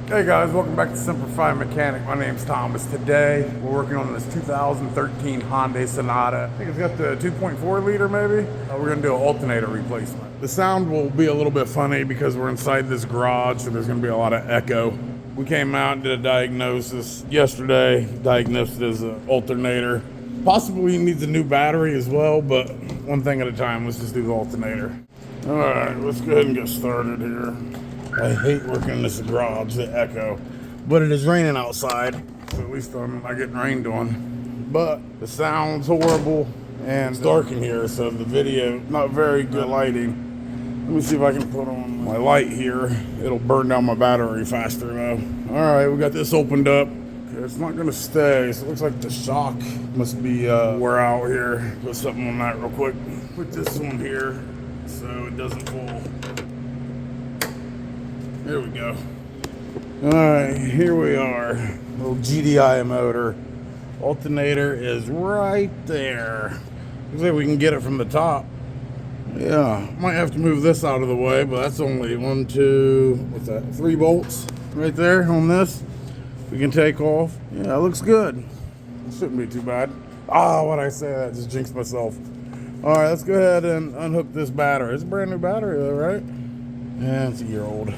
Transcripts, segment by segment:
Hey guys, welcome back to Semper Fi Mechanic. My name's Thomas. Today we're working on this 2013 Hyundai Sonata. I think it's got the 2.4 liter maybe. We're gonna do an alternator replacement. The sound will be a little bit funny because we're inside this garage, so there's gonna be a lot of echo. We came out and did a diagnosis yesterday, diagnosed it as an alternator. Possibly needs a new battery as well, but one thing at a time. Let's just do the alternator. All right, let's go ahead and get started here. I hate working in this garage, the echo. But it is raining outside, so at least I'm not getting rained on. But the sound's horrible, and it's dark in here, so the video, not very good lighting. Let me see if I can put on my light here. It'll burn down my battery faster though. All right, we got this opened up. Okay, it's not gonna stay, so it looks like the shock must be wore out here. Put something on that real quick. Put this one here so it doesn't fall. There we go. All right, here we are. Little GDI motor. Alternator is right there. Looks like we can get it from the top. Yeah, might have to move this out of the way, but that's only 1, 2, what's that? 3 bolts right there on this. We can take off. Yeah, it looks good. It shouldn't be too bad. What'd I say? That just jinxed myself. All right, let's go ahead and unhook this battery. It's a brand new battery though, right? Yeah, it's a year old.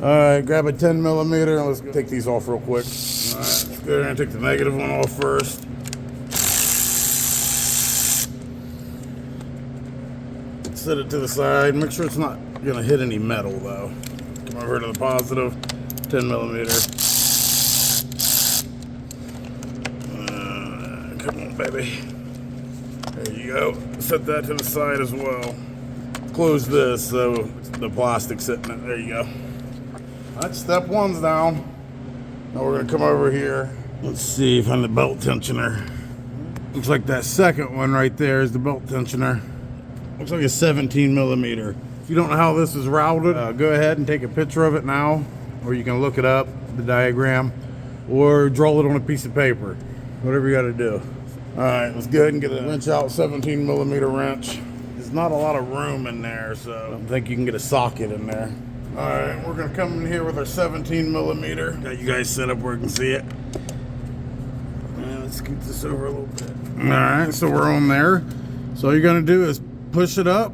All right, grab a 10 millimeter and let's take these off real quick. All right, let's go ahead and take the negative one off first. Set it to the side. Make sure it's not gonna hit any metal though. Come over to the positive, 10 millimeter. Come on, baby. There you go. Set that to the side as well. Close this so the plastic's sitting in it. There you go. That's step 1's down. Now we're gonna come over here. Let's see, find the belt tensioner. Looks like that second one right there is the belt tensioner. Looks like a 17 millimeter. If you don't know how this is routed, go ahead and take a picture of it now, or you can look it up, the diagram, or draw it on a piece of paper. Whatever you gotta do. All right, let's go ahead and get a wrench out, 17 millimeter wrench. There's not a lot of room in there, so I don't think you can get a socket in there. All right, we're gonna come in here with our 17 millimeter. Got you guys set up where you can see it. Let's scoot this over a little bit. All right, so we're on there. So all you're gonna do is push it up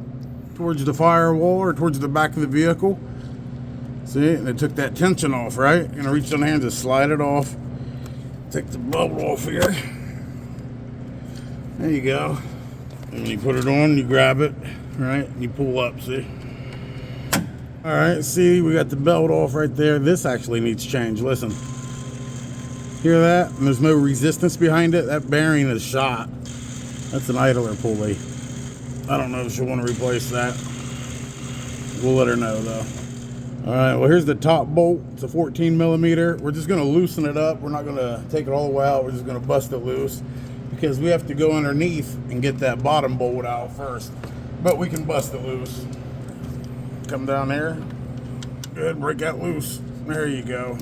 towards the firewall or towards the back of the vehicle. See, and it took that tension off, right? You're gonna reach down here and just slide it off. Take the belt off here. There you go. And when you put it on, you grab it, right? And you pull up, see? All right, see, we got the belt off right there. This actually needs change, listen. Hear that? And there's no resistance behind it. That bearing is shot. That's an idler pulley. I don't know if she'll want to replace that. We'll let her know though. All right, well here's the top bolt. It's a 14 millimeter. We're just gonna loosen it up. We're not gonna take it all the way out. We're just gonna bust it loose because we have to go underneath and get that bottom bolt out first. But we can bust it loose. Come down there. Good, break that loose. There you go.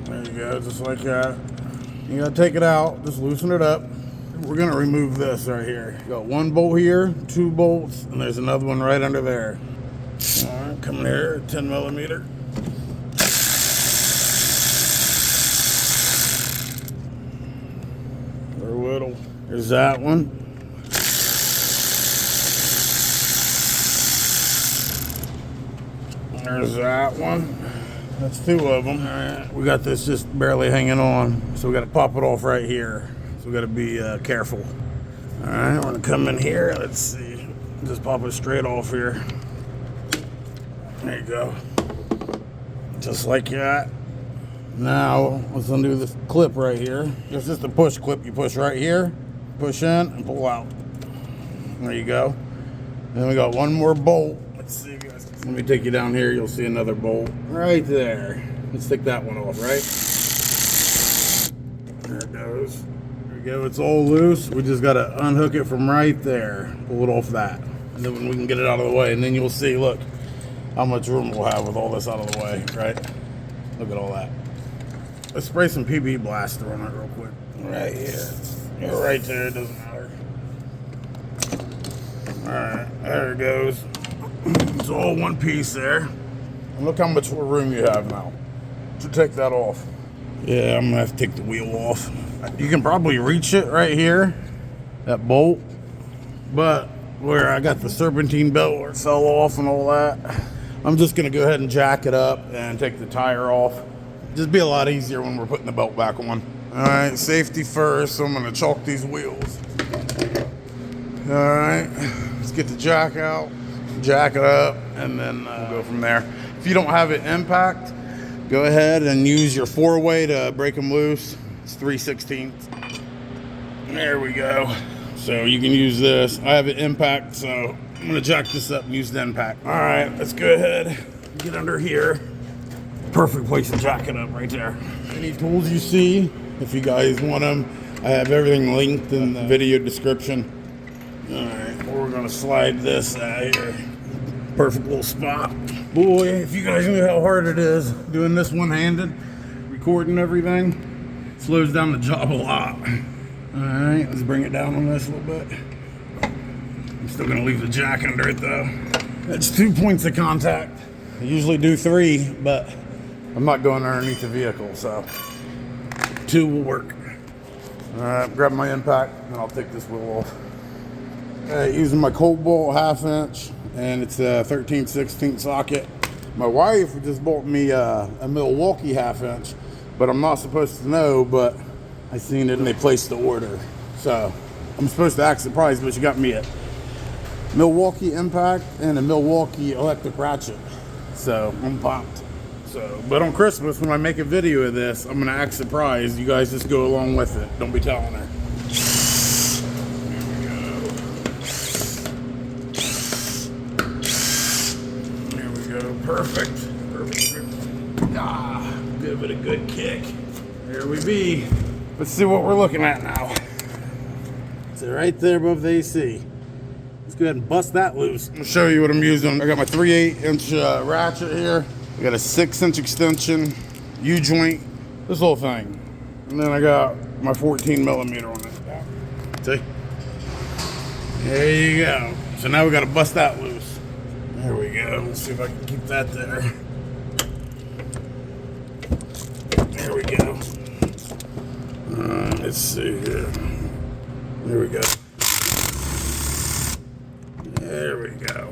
There you go, just like that. You gotta take it out, just loosen it up. We're gonna remove this right here. You got 1 bolt here, 2 bolts, and there's another one right under there. All right, come here, 10 millimeter. Or whittle. There's that one. There's that one. That's 2 of them. All right, we got this just barely hanging on, so we got to pop it off right here. So we got to be careful. All right, we're gonna come in here. Let's see. Just pop it straight off here. There you go. Just like that. Now let's undo this clip right here. This is the push clip. You push right here, push in, and pull out. There you go. Then we got 1 more bolt. Let's see, guys. Let me take you down here. You'll see another bolt right there. Let's take that one off, right? There it goes. There we go. It's all loose. We just got to unhook it from right there. Pull it off that. And then we can get it out of the way. And then you'll see, look, how much room we'll have with all this out of the way, right? Look at all that. Let's spray some PB Blaster on it real quick. Right here. Yeah, right there. It doesn't matter. All right. There it goes. It's all one piece there. And look how much more room you have now to take that off. Yeah, I'm gonna have to take the wheel off. You can probably reach it right here, that bolt, but where I got the serpentine belt where it fell off and all that, I'm just gonna go ahead and jack it up and take the tire off. Just be a lot easier when we're putting the belt back on. All right, safety first, so I'm gonna chalk these wheels. All right, let's get the jack out, jack it up, and then we'll go from there. If you don't have it impact, go ahead and use your 4-way to break them loose. It's 3/16. There we go. So you can use this. I have it impact, so I'm gonna jack this up and use the impact. All right, let's go ahead and get under here. Perfect place to jack it up right there. Any tools you see, if you guys want them, I have everything linked in the video description. All right, we're gonna slide this out here. Perfect little spot. Boy, if you guys knew how hard it is doing this one-handed, recording everything, slows down the job a lot. All right, let's bring it down on this a little bit. I'm still gonna leave the jack under it though. That's 2 points of contact. I usually do 3, but I'm not going underneath the vehicle, so 2 will work. All right, grab my impact, and I'll take this wheel off. All right, using my cold bolt 1/2 inch, and it's a 13/16 socket. My wife just bought me a Milwaukee 1/2 inch, but I'm not supposed to know, but I seen it and they placed the order. So I'm supposed to act surprised, but she got me a Milwaukee impact and a Milwaukee electric ratchet. So I'm pumped. So, but on Christmas, when I make a video of this, I'm gonna act surprised. You guys just go along with it. Don't be telling her. There we go. Perfect. Ah, give it a good kick. There we be. Let's see what we're looking at now. It's right there above the AC. Let's go ahead and bust that loose. I'll show you what I'm using. I got my 3/8 inch ratchet here. I got a 6-inch extension, U-joint, this whole thing. And then I got my 14mm on it. See? There you go. So now we got to bust that loose. There we go. Let's see if I can keep that there. There we go. Let's see here. There we go. There we go.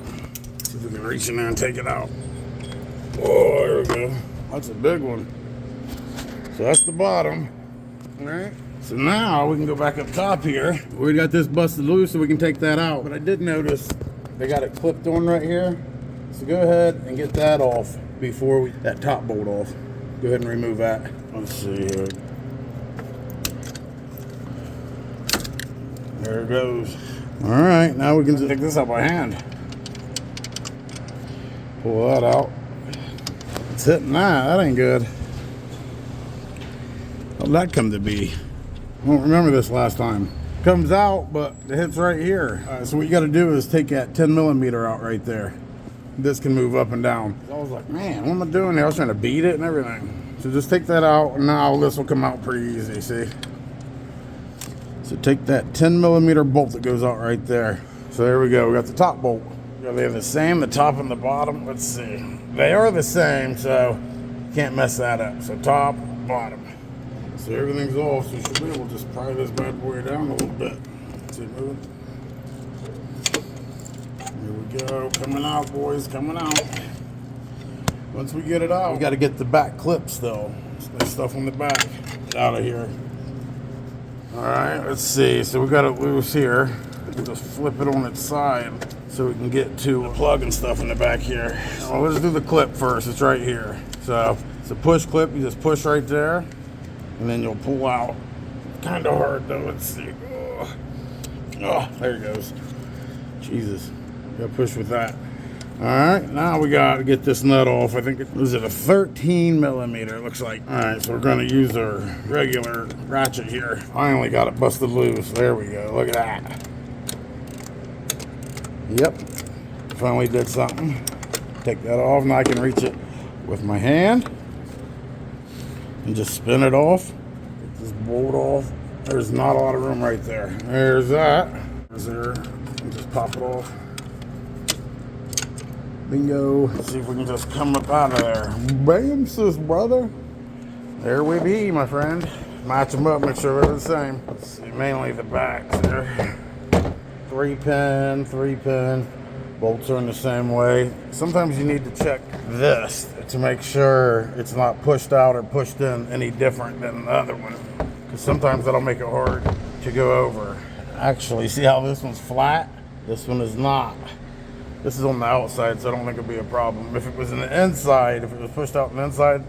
See if we can reach in there and take it out. Oh, there we go. That's a big one. So that's the bottom. All right. So now we can go back up top here. We got this busted loose so we can take that out. But I did notice they got it clipped on right here. So go ahead and get that off before that top bolt off. Go ahead and remove that. Let's see here. There it goes. All right, now we can just take this out by hand. Pull that out. It's hitting that. That ain't good. How'd that come to be? I don't remember this last time. Comes out, but it hits right here. All right, so what you got to do is take that 10mm out right there. This can move up and down. I was like, man, what am I doing here? I was trying to beat it and everything. So just take that out, and now this will come out pretty easy, see? So take that 10mm bolt that goes out right there. So there we go, we got the top bolt. They're the same, the top and the bottom. Let's see. They are the same, so you can't mess that up. So top, bottom. So everything's off, so you should be able to just pry this bad boy down a little bit. See it moving? Here we go, coming out, boys, coming out. Once we get it out, we got to get the back clips though. There's stuff on the back. Get out of here. All right, let's see. So we got it loose here. We can just flip it on its side so we can get to the plug and stuff in the back here. Well, let's do the clip first. It's right here. So it's a push clip. You just push right there, and then you'll pull out. Kind of hard though. Let's see. Oh, there it goes. Jesus, got to push with that. All right, now we got to get this nut off. I think it was a 13mm, it looks like. All right, so we're going to use our regular ratchet here. Finally got it busted loose. There we go. Look at that. Yep, finally did something. Take that off. Now I can reach it with my hand and just spin it off. Get this bolt off. There's not a lot of room right there. There's that. There's there. And just pop it off. Bingo. Let's see if we can just come up out of there. Bam, sis, brother. There we be, my friend. Match them up, make sure they're the same. Let's see, mainly the backs there. 3-pin, 3-pin. Bolts are in the same way. Sometimes you need to check this to make sure it's not pushed out or pushed in any different than the other one. Because sometimes that'll make it hard to go over. Actually, see how this one's flat? This one is not. This is on the outside, so I don't think it'll be a problem. If it was in the inside, if it was pushed out on the inside,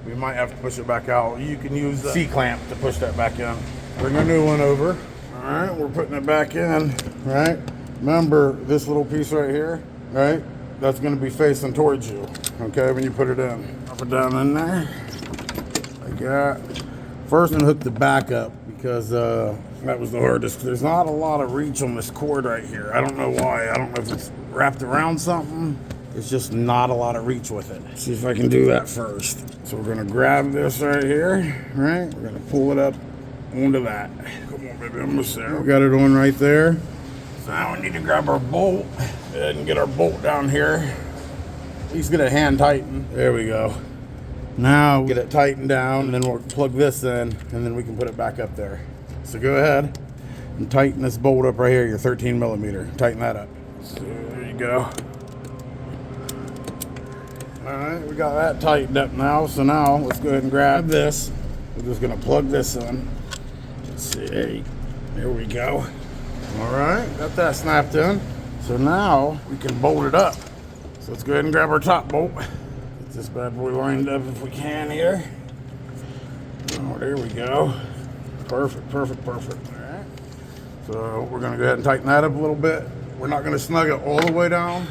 we might have to push it back out. You can use the C-clamp to push that back in. Bring a new one over. All right, we're putting it back in, right? Remember this little piece right here, right? That's gonna be facing towards you, okay, when you put it in. Drop it down in there, like that. First, I'm gonna hook the back up because that was the hardest. There's not a lot of reach on this cord right here. I don't know why. I don't know if it's wrapped around something. There's just not a lot of reach with it. See if I can do that first. So we're gonna grab this right here, right? We're gonna pull it up onto that. Come on, baby, almost there. We got it on right there. So now we need to grab our bolt and get our bolt down here. At least get it hand tightened. There we go. Now get it tightened down, and then we'll plug this in, and then we can put it back up there. So go ahead and tighten this bolt up right here, your 13 millimeter. Tighten that up. So there you go. All right, we got that tightened up now. So now let's go ahead and grab this. We're just gonna plug this in. Let's see, there we go. All right, got that snapped in. So now we can bolt it up. So let's go ahead and grab our top bolt. Get this bad boy lined up if we can here. Oh, there we go. Perfect, perfect, perfect. All right. So we're gonna go ahead and tighten that up a little bit. We're not gonna snug it all the way down.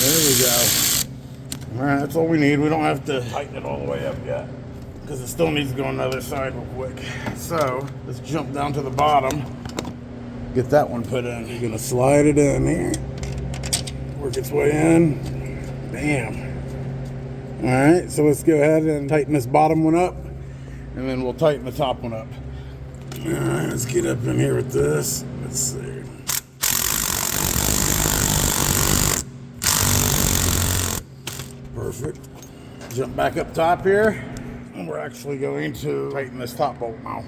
There we go. All right, that's all we need. We don't have to tighten it all the way up yet because it still needs to go on the other side real quick. So let's jump down to the bottom. Get that one put in. You're gonna slide it in here. Work its way in. Bam. All right, so let's go ahead and tighten this bottom one up, and then we'll tighten the top one up. All right, let's get up in here with this. Let's see. Perfect. Jump back up top here, and we're actually going to tighten this top bolt now.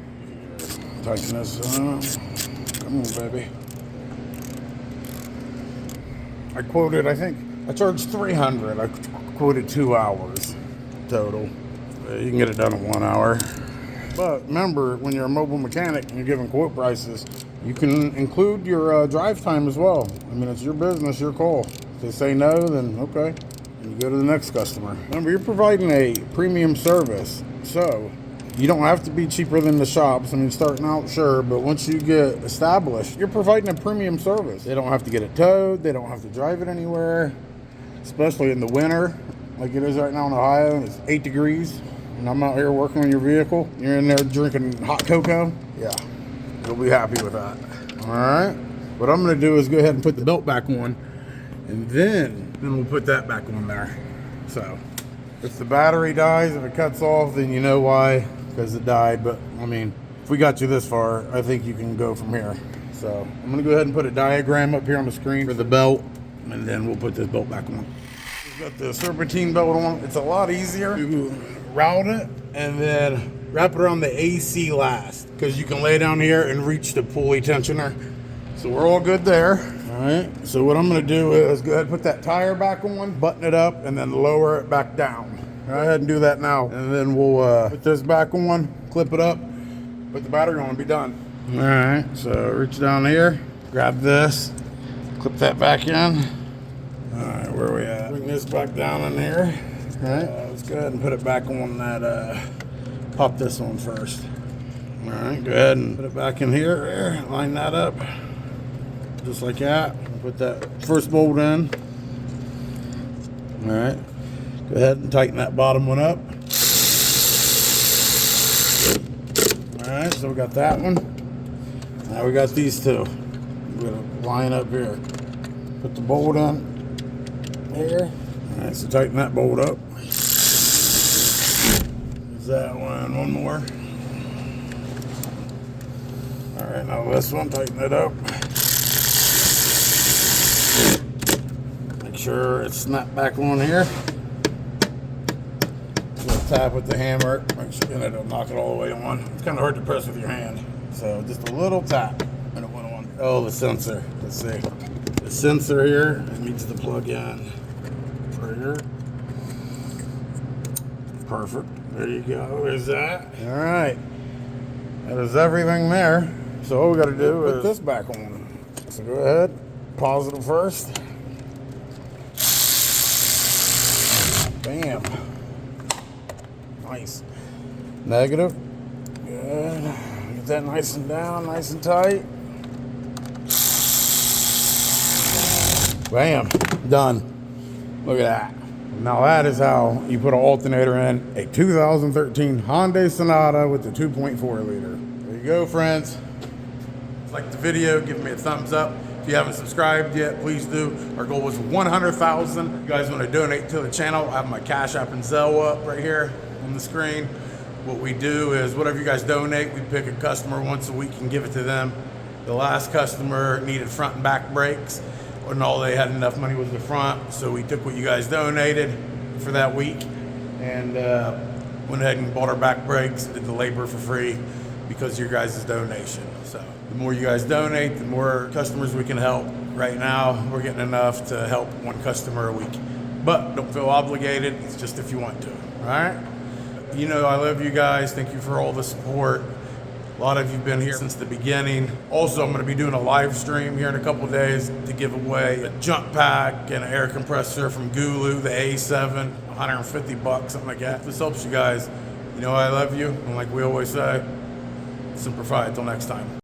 Tighten this up. Come on, baby. I quoted, I think, I charged $300. I quoted 2 hours total. You can get it done in 1 hour. But remember, when you're a mobile mechanic and you're giving quote prices, you can include your drive time as well. I mean, it's your business, your call. If they say no, then okay. And you go to the next customer. Remember, you're providing a premium service, so you don't have to be cheaper than the shops. I mean, starting out, sure, but once you get established, you're providing a premium service. They don't have to get it towed. They don't have to drive it anywhere, especially in the winter, like it is right now in Ohio, and it's 8 degrees, and I'm out here working on your vehicle. You're in there drinking hot cocoa. Yeah, you'll be happy with that. All right, what I'm gonna do is go ahead and put the belt back on, and then we'll put that back on there. So if the battery dies, if it cuts off, then you know why, because it died. But I mean, if we got you this far, I think you can go from here. So I'm gonna go ahead and put a diagram up here on the screen for the belt, and then we'll put this belt back on. We've got the serpentine belt on. It's a lot easier to route it and then wrap it around the AC last, because you can lay down here and reach the pulley tensioner. So we're all good there. All right, so what I'm gonna do is go ahead and put that tire back on, button it up, and then lower it back down. Go ahead and do that now. And then we'll put this back on, clip it up, put the battery on, and be done. All right, so reach down here, grab this, clip that back in. All right, where are we at? Bring this back down in here. All right, let's go ahead and put it back on that, pop this on first. All right, go ahead and put it back in here, line that up. Just like that. Put that first bolt in. All right. Go ahead and tighten that bottom one up. All right, so we got that one. Now we got these two. We're gonna line up here. Put the bolt in here. All right, so tighten that bolt up. There's that one. One more. All right, now this one, tighten it up. sure it's snapped back on here. Just tap with the hammer, make sure it'll knock it all the way on. It's kind of hard to press with your hand, so just a little tap and it went on. Oh, the sensor. Let's see. The sensor here, it needs to plug in right here. Perfect. There you go. There's that. All right. That is everything there. So all we got to do is put this back on. So go ahead. Positive first. Bam. Nice. Negative. Good. Get that nice and down, nice and tight. Bam. Done. Look at that. Now that is how you put an alternator in a 2013 Hyundai Sonata with the 2.4 liter. There you go, friends. Like the video, give me a thumbs up. If you haven't subscribed yet, please do. Our goal was 100,000. You guys want to donate to the channel, I have my Cash App and Zelle up right here on the screen. What we do is whatever you guys donate, we pick a customer once a week and give it to them. The last customer needed front and back brakes, and all they had enough money was the front, so we took what you guys donated for that week and went ahead and bought our back brakes, did the labor for free because of your guys' donation. So the more you guys donate, the more customers we can help. Right now, we're getting enough to help one customer a week. But don't feel obligated, it's just if you want to, all right? You know I love you guys, thank you for all the support. A lot of you have been here since the beginning. Also, I'm gonna be doing a live stream here in a couple of days to give away a jump pack and an air compressor from Gulu, the A7, 150 bucks, something like that. If this helps you guys, you know I love you, and like we always say, Semper Fi, until next time.